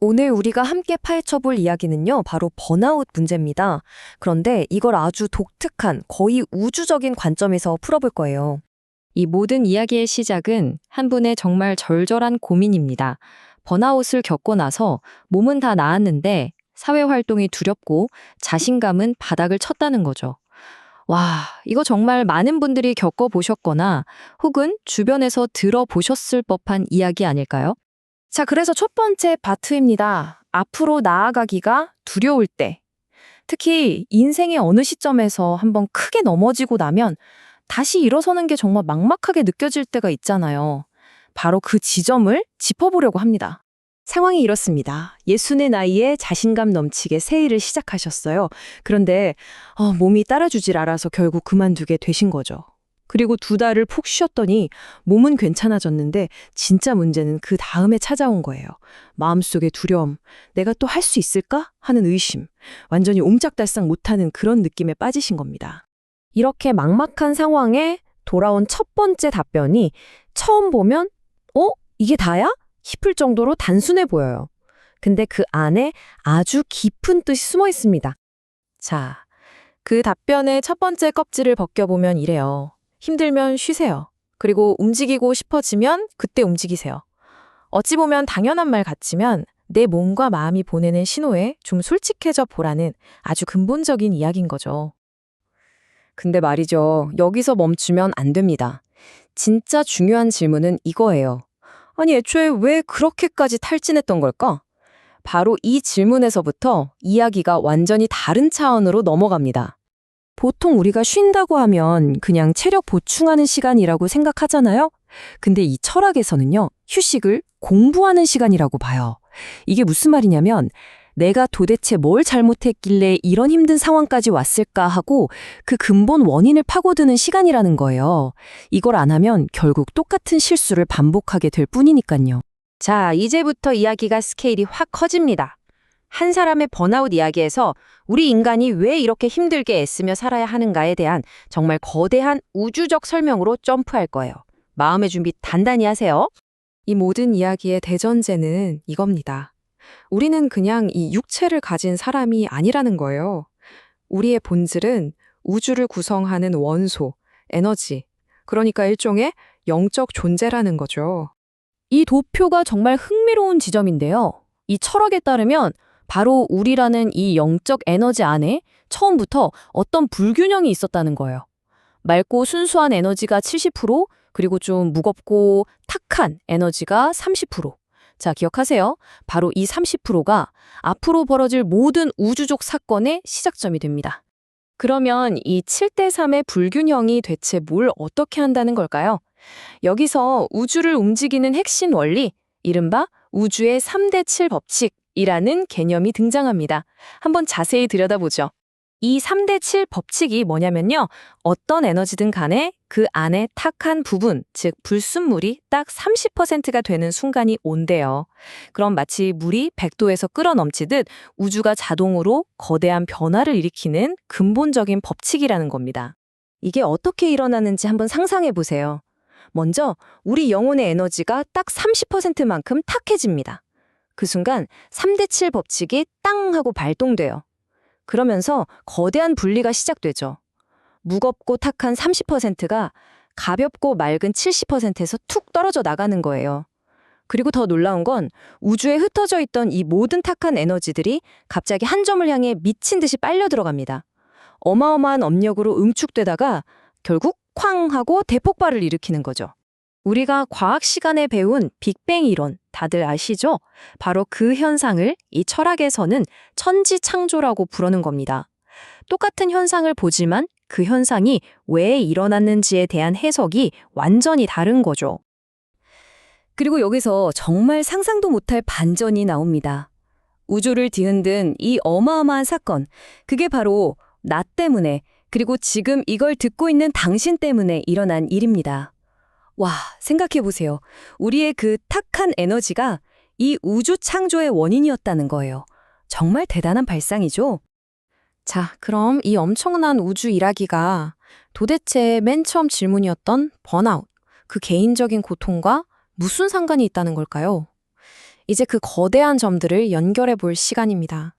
오늘 우리가 함께 파헤쳐볼 이야기는요, 바로 번아웃 문제입니다. 그런데 이걸 아주 독특한, 거의 우주적인 관점에서 풀어볼 거예요. 이 모든 이야기의 시작은 한 분의 정말 절절한 고민입니다. 번아웃을 겪고 나서 몸은 다 나았는데 사회 활동이 두렵고 자신감은 바닥을 쳤다는 거죠. 와, 이거 정말 많은 분들이 겪어보셨거나 혹은 주변에서 들어보셨을 법한 이야기 아닐까요? 자, 그래서 첫 번째 파트입니다. 앞으로 나아가기가 두려울 때. 특히 인생의 어느 시점에서 한번 크게 넘어지고 나면 다시 일어서는 게 정말 막막하게 느껴질 때가 있잖아요. 바로 그 지점을 짚어보려고 합니다. 상황이 이렇습니다. 60의 나이에 자신감 넘치게 새 일을 시작하셨어요. 그런데 몸이 따라주질 않아서 결국 그만두게 되신 거죠. 그리고 2달을 푹 쉬었더니 몸은 괜찮아졌는데 진짜 문제는 그 다음에 찾아온 거예요. 마음속의 두려움, 내가 또 할 수 있을까? 하는 의심, 완전히 옴짝달싹 못하는 그런 느낌에 빠지신 겁니다. 이렇게 막막한 상황에 돌아온 첫 번째 답변이 처음 보면 이게 다야? 싶을 정도로 단순해 보여요. 근데 그 안에 아주 깊은 뜻이 숨어 있습니다. 자, 그 답변의 첫 번째 껍질을 벗겨보면 이래요. 힘들면 쉬세요. 그리고 움직이고 싶어지면 그때 움직이세요. 어찌 보면 당연한 말 같지만 내 몸과 마음이 보내는 신호에 좀 솔직해져 보라는 아주 근본적인 이야기인 거죠. 근데 말이죠. 여기서 멈추면 안 됩니다. 진짜 중요한 질문은 이거예요. 아니, 애초에 왜 그렇게까지 탈진했던 걸까? 바로 이 질문에서부터 이야기가 완전히 다른 차원으로 넘어갑니다. 보통 우리가 쉰다고 하면 그냥 체력 보충하는 시간이라고 생각하잖아요? 근데 이 철학에서는요, 휴식을 공부하는 시간이라고 봐요. 이게 무슨 말이냐면, 내가 도대체 뭘 잘못했길래 이런 힘든 상황까지 왔을까 하고 그 근본 원인을 파고드는 시간이라는 거예요. 이걸 안 하면 결국 똑같은 실수를 반복하게 될 뿐이니까요. 자, 이제부터 이야기가 스케일이 확 커집니다. 한 사람의 번아웃 이야기에서 우리 인간이 왜 이렇게 힘들게 애쓰며 살아야 하는가에 대한 정말 거대한 우주적 설명으로 점프할 거예요. 마음의 준비 단단히 하세요. 이 모든 이야기의 대전제는 이겁니다. 우리는 그냥 이 육체를 가진 사람이 아니라는 거예요. 우리의 본질은 우주를 구성하는 원소, 에너지, 그러니까 일종의 영적 존재라는 거죠. 이 도표가 정말 흥미로운 지점인데요. 이 철학에 따르면 바로 우리라는 이 영적 에너지 안에 처음부터 어떤 불균형이 있었다는 거예요. 맑고 순수한 에너지가 70%, 그리고 좀 무겁고 탁한 에너지가 30%. 자, 기억하세요. 바로 이 30%가 앞으로 벌어질 모든 우주적 사건의 시작점이 됩니다. 그러면 이 7대3의 불균형이 대체 뭘 어떻게 한다는 걸까요? 여기서 우주를 움직이는 핵심 원리, 이른바 우주의 3대7 법칙이라는 개념이 등장합니다. 한번 자세히 들여다보죠. 이 3대7 법칙이 뭐냐면요. 어떤 에너지든 간에 그 안에 탁한 부분, 즉 불순물이 딱 30%가 되는 순간이 온대요. 그럼 마치 물이 100도에서 끓어넘치듯 우주가 자동으로 거대한 변화를 일으키는 근본적인 법칙이라는 겁니다. 이게 어떻게 일어나는지 한번 상상해 보세요. 먼저 우리 영혼의 에너지가 딱 30%만큼 탁해집니다. 그 순간 3대7 법칙이 땅 하고 발동돼요. 그러면서 거대한 분리가 시작되죠. 무겁고 탁한 30%가 가볍고 맑은 70%에서 툭 떨어져 나가는 거예요. 그리고 더 놀라운 건 우주에 흩어져 있던 이 모든 탁한 에너지들이 갑자기 한 점을 향해 미친 듯이 빨려 들어갑니다. 어마어마한 압력으로 응축되다가 결국 쾅 하고 대폭발을 일으키는 거죠. 우리가 과학 시간에 배운 빅뱅 이론 다들 아시죠? 바로 그 현상을 이 철학에서는 천지창조라고 부르는 겁니다. 똑같은 현상을 보지만 그 현상이 왜 일어났는지에 대한 해석이 완전히 다른 거죠. 그리고 여기서 정말 상상도 못할 반전이 나옵니다. 우주를 뒤흔든 이 어마어마한 사건, 그게 바로 나 때문에, 그리고 지금 이걸 듣고 있는 당신 때문에 일어난 일입니다. 와, 생각해보세요. 우리의 그 탁한 에너지가 이 우주 창조의 원인이었다는 거예요. 정말 대단한 발상이죠? 자, 그럼 이 엄청난 우주 일하기가 도대체 맨 처음 질문이었던 번아웃, 그 개인적인 고통과 무슨 상관이 있다는 걸까요? 이제 그 거대한 점들을 연결해 볼 시간입니다.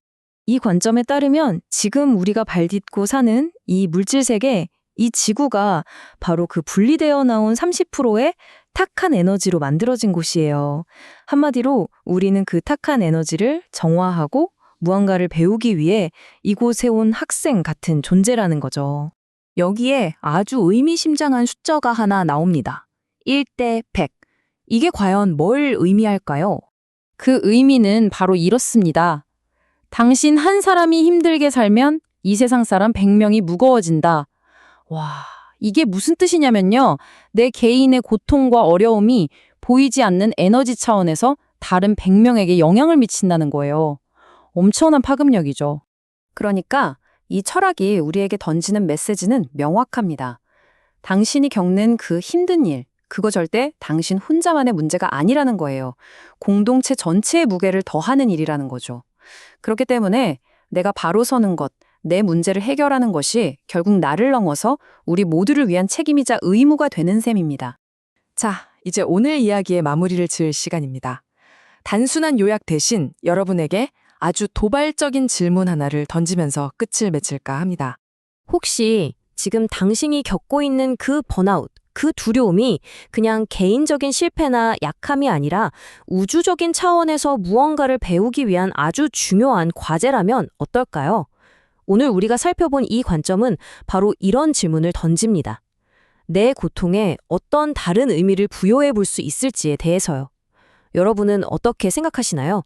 이 관점에 따르면 지금 우리가 발딛고 사는 이 물질 세계, 이 지구가 바로 그 분리되어 나온 30%의 탁한 에너지로 만들어진 곳이에요. 한마디로 우리는 그 탁한 에너지를 정화하고 무언가를 배우기 위해 이곳에 온 학생 같은 존재라는 거죠. 여기에 아주 의미심장한 숫자가 하나 나옵니다. 1대 100. 이게 과연 뭘 의미할까요? 그 의미는 바로 이렇습니다. 당신 한 사람이 힘들게 살면 이 세상 사람 100명이 무거워진다. 와, 이게 무슨 뜻이냐면요. 내 개인의 고통과 어려움이 보이지 않는 에너지 차원에서 다른 100명에게 영향을 미친다는 거예요. 엄청난 파급력이죠. 그러니까 이 철학이 우리에게 던지는 메시지는 명확합니다. 당신이 겪는 그 힘든 일, 그거 절대 당신 혼자만의 문제가 아니라는 거예요. 공동체 전체의 무게를 더하는 일이라는 거죠. 그렇기 때문에 내가 바로 서는 것, 내 문제를 해결하는 것이 결국 나를 넘어서 우리 모두를 위한 책임이자 의무가 되는 셈입니다. 자, 이제 오늘 이야기의 마무리를 지을 시간입니다. 단순한 요약 대신 여러분에게 아주 도발적인 질문 하나를 던지면서 끝을 맺을까 합니다. 혹시 지금 당신이 겪고 있는 그 번아웃, 그 두려움이 그냥 개인적인 실패나 약함이 아니라 우주적인 차원에서 무언가를 배우기 위한 아주 중요한 과제라면 어떨까요? 오늘 우리가 살펴본 이 관점은 바로 이런 질문을 던집니다. 내 고통에 어떤 다른 의미를 부여해 볼 수 있을지에 대해서요. 여러분은 어떻게 생각하시나요?